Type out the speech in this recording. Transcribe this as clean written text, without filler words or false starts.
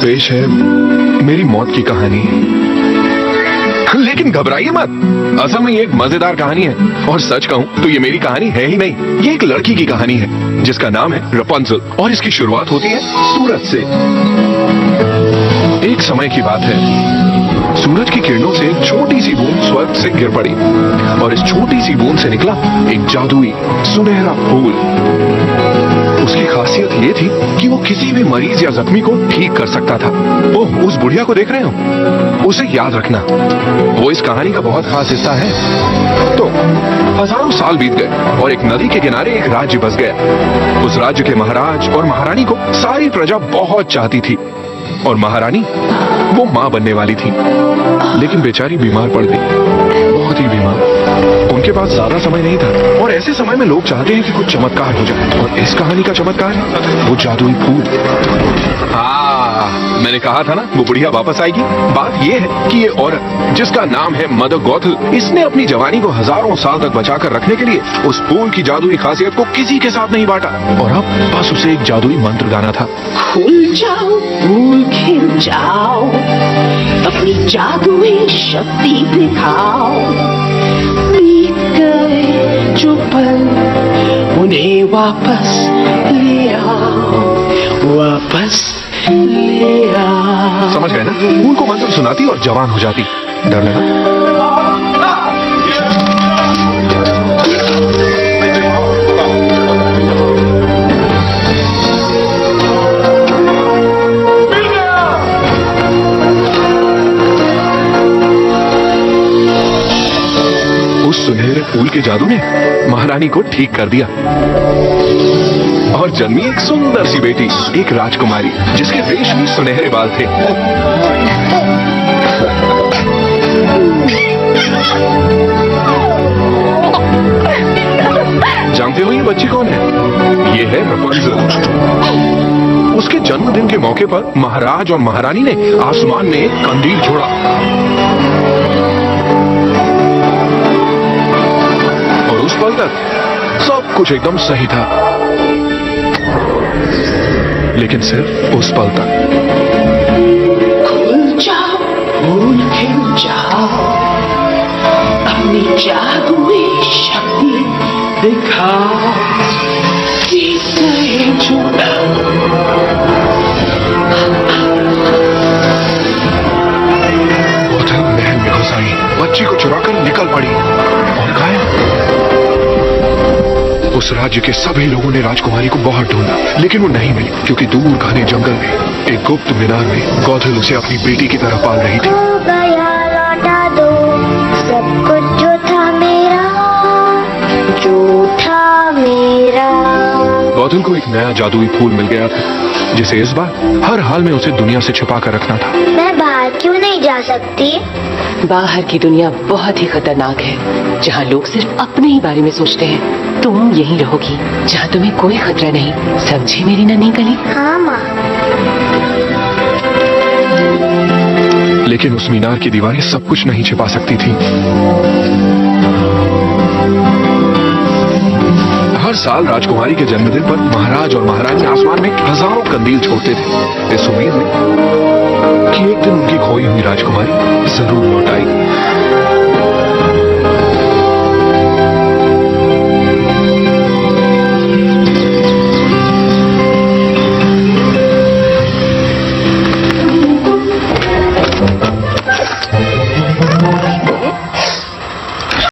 पेश है मेरी मौत की कहानी। लेकिन घबराइए मत, असल में ये एक मजेदार कहानी है और सच कहूं तो ये मेरी कहानी है ही नहीं, ये एक लड़की की कहानी है जिसका नाम है रपुंज़ल और इसकी शुरुआत होती है सूरज से। एक समय की बात है, सूरज की किरणों से एक छोटी सी बूंद स्वर्ग से गिर पड़ी और इस छोटी सी बूंद से निकला एक जादुई सुनहरा फूल। उसकी खासियत ये थी कि वो किसी भी मरीज या जख्मी को ठीक कर सकता था। ओह, उस बुढ़िया को देख रहे हो, उसे याद रखना, वो इस कहानी का बहुत खास हिस्सा है। तो हजारों साल बीत गए और एक नदी के किनारे एक राज्य बस गया। उस राज्य के महाराज और महारानी को सारी प्रजा बहुत चाहती थी और महारानी वो माँ बनने वाली थी, लेकिन बेचारी बीमार पड़ गई, बहुत ही बीमार। उनके पास ज्यादा समय नहीं था और ऐसे समय में लोग चाहते हैं कि कुछ चमत्कार हो जाए और इस कहानी का चमत्कार है वो जादुई फूल। मैंने कहा था ना वो बुढ़िया वापस आएगी। बात ये है कि ये औरत जिसका नाम है मदर गॉथल, इसने अपनी जवानी को हजारों साल तक बचाकर रखने के लिए उस फूल की जादुई खासियत को किसी के साथ नहीं बांटा और अब बस उसे एक जादुई मंत्र गाना था। खुल जाओ, फूल खिल जाओ, अपनी जादुई शक्ति दिखाओ। बीत गए जो पल उन्हें वापस ले आओ, वापस ले आओ। समझ गए ना? फूल को मंत्र सुनाती और जवान हो जाती। डर लगा? उस सुनहरे फूल के जादू ने महारानी को ठीक कर दिया और जन्मी एक सुंदर सी बेटी, एक राजकुमारी जिसके रेशमी सुनहरे बाल थे। जानते हो ये बच्ची कौन है? ये है रपुंज़ल। उसके जन्मदिन के मौके पर महाराज और महारानी ने आसमान में एक कंदील छोड़ा और उस पल तक सब कुछ एकदम सही था, लेकिन सिर्फ उस पल तक। खुल जाओ, फूल खिल जाओ, अपनी जादुई शक्ति दिखाओ। बीत गए जो गॉथल महल में घुस आई, बच्ची को चुराकर निकल पड़ी और गायब। उस राज्य के सभी लोगों ने राजकुमारी को बहुत ढूंढा, लेकिन वो नहीं मिली क्योंकि दूर घने जंगल में एक गुप्त मीनार में गॉथल उसे अपनी बेटी की तरह पाल रही थी। हो गया, लौटा दो सब कुछ जो था मेरा, जो था मेरा। गॉथल को एक नया जादुई फूल मिल गया था जिसे इस बार हर हाल में उसे दुनिया से छिपा कर रखना था। मैं बाहर क्यों नहीं जा सकती? बाहर की दुनिया बहुत ही खतरनाक है, जहाँ लोग सिर्फ अपने ही बारे में सोचते हैं। तुम यहीं रहोगी जहाँ तुम्हें कोई खतरा नहीं, समझी मेरी नन्ही कली? हाँ माँ। लेकिन उस मीनार की दीवारें सब कुछ नहीं छिपा सकती थी। हर साल राजकुमारी के जन्मदिन पर महाराज और महारानी आसमान में हजारों कंदील छोड़ते थे, इस उम्मीद में कि एक दिन उनकी खोई हुई राजकुमारी जरूर लौट आएगी।